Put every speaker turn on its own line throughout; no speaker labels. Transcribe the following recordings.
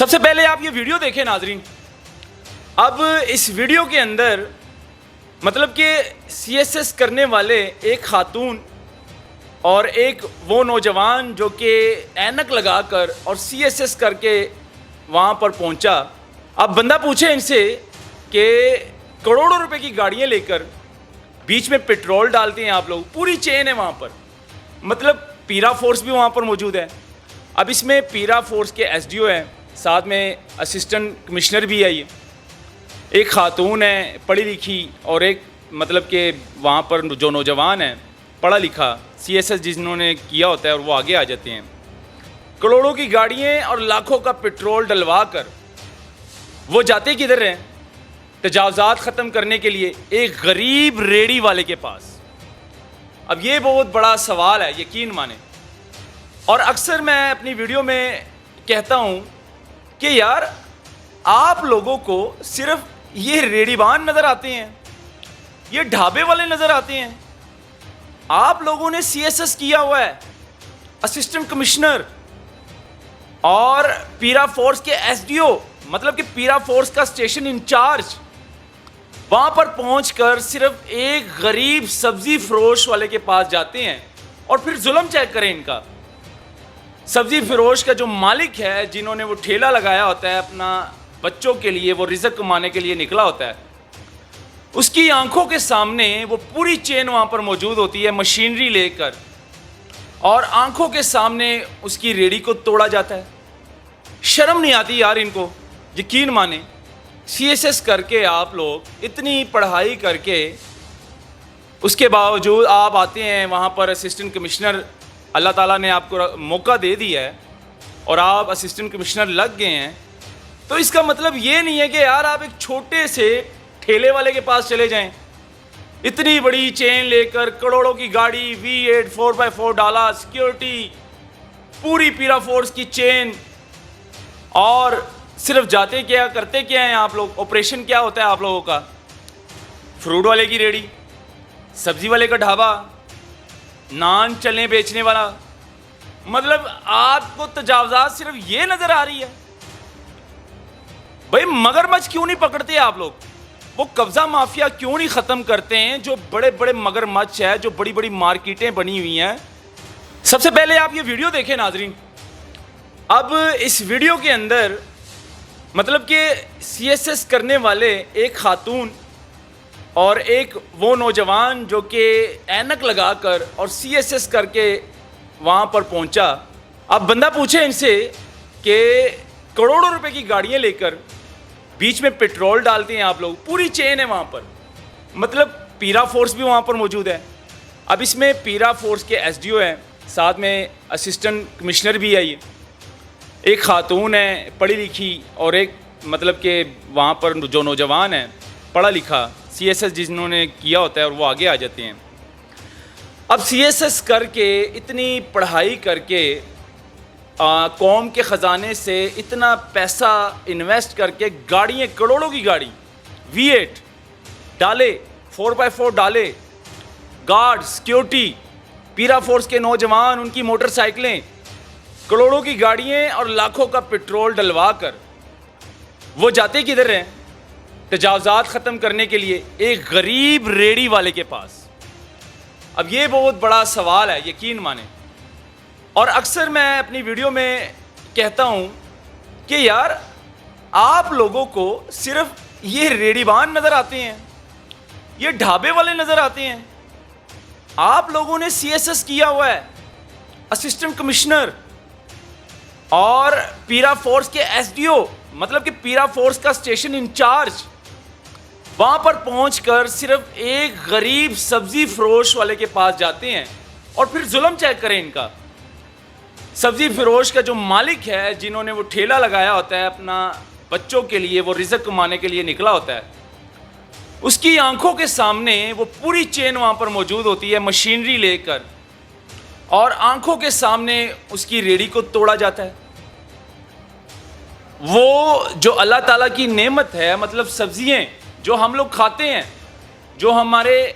سب سے پہلے آپ یہ ویڈیو دیکھیں ناظرین. اب اس ویڈیو کے اندر مطلب کہ سی ایس ایس کرنے والے ایک خاتون اور ایک وہ نوجوان جو کہ اینک لگا کر اور سی ایس ایس کر کے وہاں پر پہنچا. اب بندہ پوچھے ان سے کہ کروڑوں روپے کی گاڑیاں لے کر بیچ میں پیٹرول ڈالتے ہیں آپ لوگ, پوری چین ہے وہاں پر, مطلب پیرا فورس بھی وہاں پر موجود ہے. اب اس میں پیرا فورس کے ایس ڈی او ہیں, ساتھ میں اسسٹنٹ کمشنر بھی ہے. یہ ایک خاتون ہے پڑھی لکھی اور ایک مطلب کہ وہاں پر جو نوجوان ہے پڑھا لکھا سی ایس ایس جنہوں نے کیا ہوتا ہے اور وہ آگے آ جاتے ہیں. کروڑوں کی گاڑیاں اور لاکھوں کا پیٹرول ڈلوا کر وہ جاتے کدھر ہیں؟ تجاوزات ختم کرنے کے لیے ایک غریب ریڑھی والے کے پاس. اب یہ بہت بڑا سوال ہے, یقین مانیں. اور اکثر میں اپنی ویڈیو میں کہتا ہوں کہ یار آپ لوگوں کو صرف یہ ریڑھی بان نظر آتے ہیں, یہ ڈھابے والے نظر آتے ہیں. آپ لوگوں نے سی ایس ایس کیا ہوا ہے, اسسٹنٹ کمشنر اور پیرا فورس کے ایس ڈی او, مطلب کہ پیرا فورس کا اسٹیشن انچارج, وہاں پر پہنچ کر صرف ایک غریب سبزی فروش والے کے پاس جاتے ہیں. اور پھر ظلم چیک کریں ان کا. سبزی فروش کا جو مالک ہے, جنہوں نے وہ ٹھیلا لگایا ہوتا ہے اپنا بچوں کے لیے, وہ رزق کمانے کے لیے نکلا ہوتا ہے, اس کی آنکھوں کے سامنے وہ پوری چین وہاں پر موجود ہوتی ہے مشینری لے کر, اور آنکھوں کے سامنے اس کی ریڑھی کو توڑا جاتا ہے. شرم نہیں آتی یار ان کو, یقین مانیں. سی ایس ایس کر کے آپ لوگ اتنی پڑھائی کر کے اس کے باوجود آپ آتے ہیں وہاں پر اسسٹنٹ کمشنر, اللہ تعالیٰ نے آپ کو موقع دے دیا ہے اور آپ اسسٹنٹ کمشنر لگ گئے ہیں. تو اس کا مطلب یہ نہیں ہے کہ یار آپ ایک چھوٹے سے ٹھیلے والے کے پاس چلے جائیں, اتنی بڑی چین لے کر کروڑوں کی گاڑی, V8 4x4 ڈالا, سیکیورٹی, پوری پیرا فورس کی چین, اور صرف جاتے کیا کرتے کیا ہیں آپ لوگ؟ آپریشن کیا ہوتا ہے آپ لوگوں کا؟ فروٹ والے کی ریڑھی, سبزی والے کا ڈھابا, نان چلنے بیچنے والا. مطلب آپ کو تجاوزات صرف یہ نظر آ رہی ہے. بھائی مگرمچھ کیوں نہیں پکڑتے آپ لوگ؟ وہ قبضہ مافیا کیوں نہیں ختم کرتے ہیں جو بڑے بڑے مگرمچھ ہے, جو بڑی بڑی مارکیٹیں بنی ہوئی ہیں؟ سب سے پہلے آپ یہ ویڈیو دیکھیں ناظرین. اب اس ویڈیو کے اندر مطلب کہ سی ایس ایس کرنے والے ایک خاتون اور ایک وہ نوجوان جو کہ اینک لگا کر اور سی ایس ایس کر کے وہاں پر پہنچا. اب بندہ پوچھے ان سے کہ کروڑوں روپے کی گاڑیاں لے کر بیچ میں پیٹرول ڈالتے ہیں آپ لوگ, پوری چین ہے وہاں پر, مطلب پیرا فورس بھی وہاں پر موجود ہے. اب اس میں پیرا فورس کے ایس ڈی او ہیں, ساتھ میں اسسٹنٹ کمشنر بھی ہے. یہ ایک خاتون ہے پڑھی لکھی اور ایک مطلب کہ وہاں پر جو نوجوان ہے پڑھا لکھا سی ایس ایس جنہوں نے کیا ہوتا ہے اور وہ آگے آ جاتے ہیں. اب سی ایس ایس کر کے اتنی پڑھائی کر کے قوم کے خزانے سے اتنا پیسہ انویسٹ کر کے گاڑیاں, کروڑوں کی گاڑی, V8 ڈالے, 4x4 ڈالے, گارڈ, سیکیورٹی, پیرا فورس کے نوجوان, ان کی موٹر سائیکلیں, کروڑوں کی گاڑیاں اور لاکھوں کا پیٹرول ڈلوا کر وہ جاتے کدھر ہیں؟ تجاوزات ختم کرنے کے لیے ایک غریب ریڑھی والے کے پاس. اب یہ بہت بڑا سوال ہے, یقین مانیں. اور اکثر میں اپنی ویڈیو میں کہتا ہوں کہ یار آپ لوگوں کو صرف یہ ریڑھی بان نظر آتے ہیں, یہ ڈھابے والے نظر آتے ہیں. آپ لوگوں نے سی ایس ایس کیا ہوا ہے, اسسٹنٹ کمشنر اور پیرا فورس کے ایس ڈی او, مطلب کہ پیرا فورس کا اسٹیشن انچارج, وہاں پر پہنچ کر صرف ایک غریب سبزی فروش والے کے پاس جاتے ہیں. اور پھر ظلم چیک کریں ان کا. سبزی فروش کا جو مالک ہے, جنہوں نے وہ ٹھیلا لگایا ہوتا ہے اپنا بچوں کے لیے, وہ رزق کمانے کے لیے نکلا ہوتا ہے, اس کی آنکھوں کے سامنے وہ پوری چین وہاں پر موجود ہوتی ہے مشینری لے کر, اور آنکھوں کے سامنے اس کی ریڑھی کو توڑا جاتا ہے. وہ جو اللہ تعالیٰ کی نعمت ہے, مطلب سبزیاں جو ہم لوگ کھاتے ہیں, جو ہمارے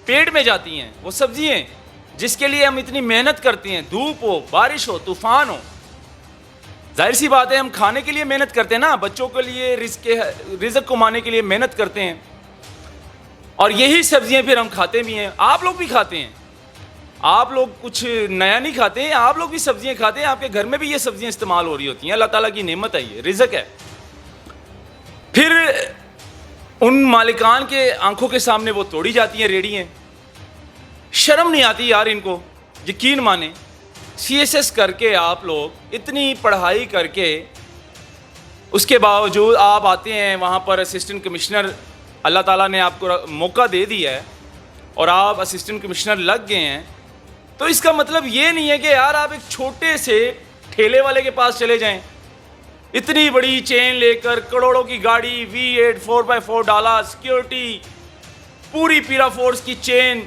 پیٹ میں جاتی ہیں, وہ جس کے لیے ہم اتنی محنت کرتے ہیں, دھوپ ہو, بارش ہو, طوفان ہو, ظاہر سی بات ہے ہم کھانے کے لیے محنت کرتے ہیں نا, بچوں کے لیے رزق کمانے کے لیے محنت کرتے ہیں, اور یہی سبزیاں پھر ہم کھاتے بھی ہیں. آپ لوگ بھی کھاتے ہیں, آپ لوگ کچھ نیا نہیں کھاتے ہیں, آپ لوگ بھی سبزیاں کھاتے ہیں, آپ کے گھر میں بھی یہ سبزیاں استعمال ہو رہی ہوتی ہیں. اللہ تعالیٰ کی نعمت ہے, یہ رزق ہے. پھر ان مالکان کے آنکھوں کے سامنے وہ توڑی جاتی ہیں ریڑھی ہیں. شرم نہیں آتی یار ان کو, یقین مانیں. سی ایس ایس کر کے آپ لوگ اتنی پڑھائی کر کے اس کے باوجود آپ آتے ہیں وہاں پر اسسٹنٹ کمشنر, اللہ تعالیٰ نے آپ کو موقع دے دیا ہے اور آپ اسسٹنٹ کمشنر لگ گئے ہیں, تو اس کا مطلب یہ نہیں ہے کہ یار آپ ایک چھوٹے سے ٹھیلے والے کے پاس چلے جائیں, اتنی بڑی چین لے کر, کروڑوں کی گاڑی, V8 4x4 ڈالا, سیکیورٹی, پوری پیرا فورس کی چین,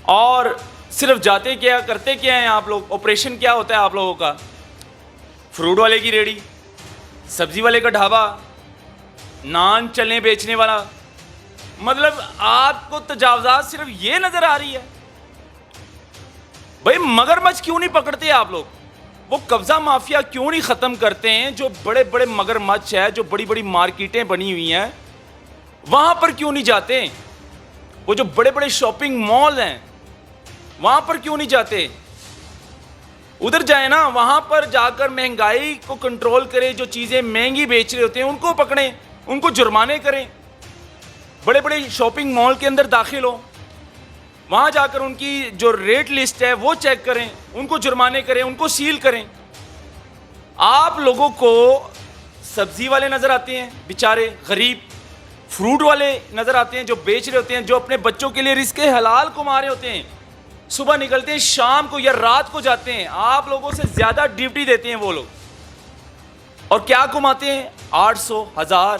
اور صرف جاتے کیا کرتے کیا ہیں آپ لوگ. آپریشن کیا ہوتا ہے آپ لوگوں کا؟ فروٹ والے کی ریڑھی, سبزی والے کا ڈھابا, نان چلے بیچنے والا. مطلب آپ کو تجاوزات صرف یہ نظر آ رہی ہے. بھائی مگرمچھ کیوں نہیں پکڑتے آپ لوگ؟ وہ قبضہ مافیا کیوں نہیں ختم کرتے ہیں؟ جو بڑے بڑے مگرمچھ ہے, جو بڑی بڑی مارکیٹیں بنی ہوئی ہیں, وہاں پر کیوں نہیں جاتے؟ وہ جو بڑے بڑے شاپنگ مال ہیں وہاں پر کیوں نہیں جاتے؟ ادھر جائیں نا, وہاں پر جا کر مہنگائی کو کنٹرول کریں, جو چیزیں مہنگی بیچ رہے ہوتے ہیں ان کو پکڑیں, ان کو جرمانے کریں. بڑے بڑے شاپنگ مال کے اندر داخل ہو, وہاں جا کر ان کی جو ریٹ لسٹ ہے وہ چیک کریں, ان کو جرمانے کریں, ان کو سیل کریں. آپ لوگوں کو سبزی والے نظر آتے ہیں بیچارے غریب, فروٹ والے نظر آتے ہیں جو بیچ رہے ہوتے ہیں, جو اپنے بچوں کے لیے رزق حلال کما رہے ہوتے ہیں, صبح نکلتے ہیں شام کو یا رات کو جاتے ہیں. آپ لوگوں سے زیادہ ڈیوٹی دیتے ہیں وہ لوگ, اور کیا کماتے ہیں؟ 800 1000,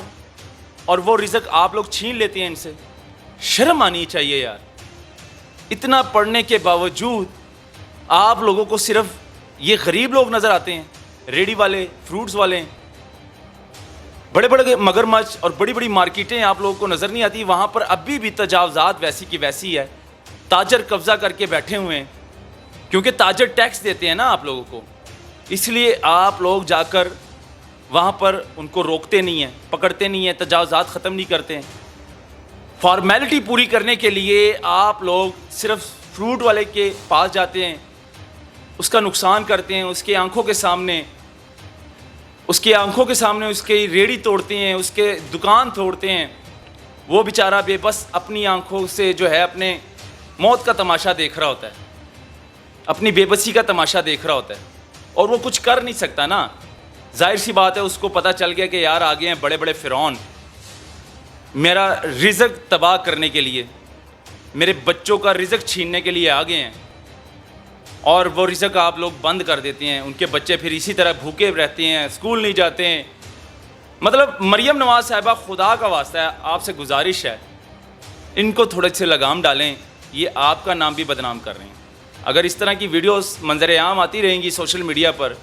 اور وہ رزق آپ لوگ چھین لیتے ہیں ان سے. شرم آنی چاہیے یار. اتنا پڑھنے کے باوجود آپ لوگوں کو صرف یہ غریب لوگ نظر آتے ہیں, ریڑھی والے, فروٹس والے. بڑے بڑے مگرمچھ اور بڑی بڑی مارکیٹیں آپ لوگوں کو نظر نہیں آتی. وہاں پر ابھی بھی تجاوزات ویسی کی ویسی ہے. تاجر قبضہ کر کے بیٹھے ہوئے ہیں, کیونکہ تاجر ٹیکس دیتے ہیں نا آپ لوگوں کو, اس لیے آپ لوگ جا کر وہاں پر ان کو روکتے نہیں ہیں, پکڑتے نہیں ہیں, تجاوزات ختم نہیں کرتے ہیں. فارمیلٹی پوری کرنے کے لیے آپ لوگ صرف فروٹ والے کے پاس جاتے ہیں, اس کا نقصان کرتے ہیں, اس کے آنکھوں کے سامنے اس کی ریڑھی توڑتے ہیں, اس کے دکان توڑتے ہیں. وہ بیچارہ بے بس اپنی آنکھوں سے جو ہے اپنے موت کا تماشا دیکھ رہا ہوتا ہے, اپنی بے بسی کا تماشا دیکھ رہا ہوتا ہے, اور وہ کچھ کر نہیں سکتا نا. ظاہر سی بات ہے اس کو پتہ چل گیا کہ یار آگے ہیں بڑے بڑے فرعون, میرا رزق تباہ کرنے کے لیے, میرے بچوں کا رزق چھیننے کے لیے آگے ہیں, اور وہ رزق آپ لوگ بند کر دیتے ہیں. ان کے بچے پھر اسی طرح بھوکے رہتے ہیں, اسکول نہیں جاتے ہیں. مطلب مریم نواز صاحبہ, خدا کا واسطہ ہے آپ سے گزارش ہے, ان کو تھوڑے سے لگام ڈالیں, یہ آپ کا نام بھی بدنام کر رہے ہیں. اگر اس طرح کی ویڈیوز منظر عام آتی رہیں گی سوشل میڈیا پر,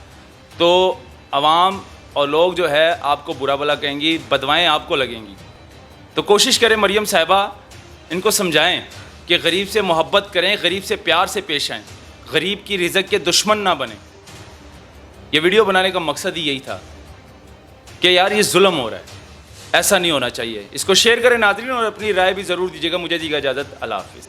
تو عوام اور لوگ جو ہے آپ کو برا بھلا کہیں گی, بدوائیں آپ کو لگیں گی. تو کوشش کریں مریم صاحبہ, ان کو سمجھائیں کہ غریب سے محبت کریں, غریب سے پیار سے پیش آئیں, غریب کی رزق کے دشمن نہ بنیں. یہ ویڈیو بنانے کا مقصد ہی یہی تھا کہ یار یہ ظلم ہو رہا ہے, ایسا نہیں ہونا چاہیے. اس کو شیئر کریں ناظرین, اور اپنی رائے بھی ضرور دیجیے گا. مجھے دیجیے گا اجازت. اللہ حافظ.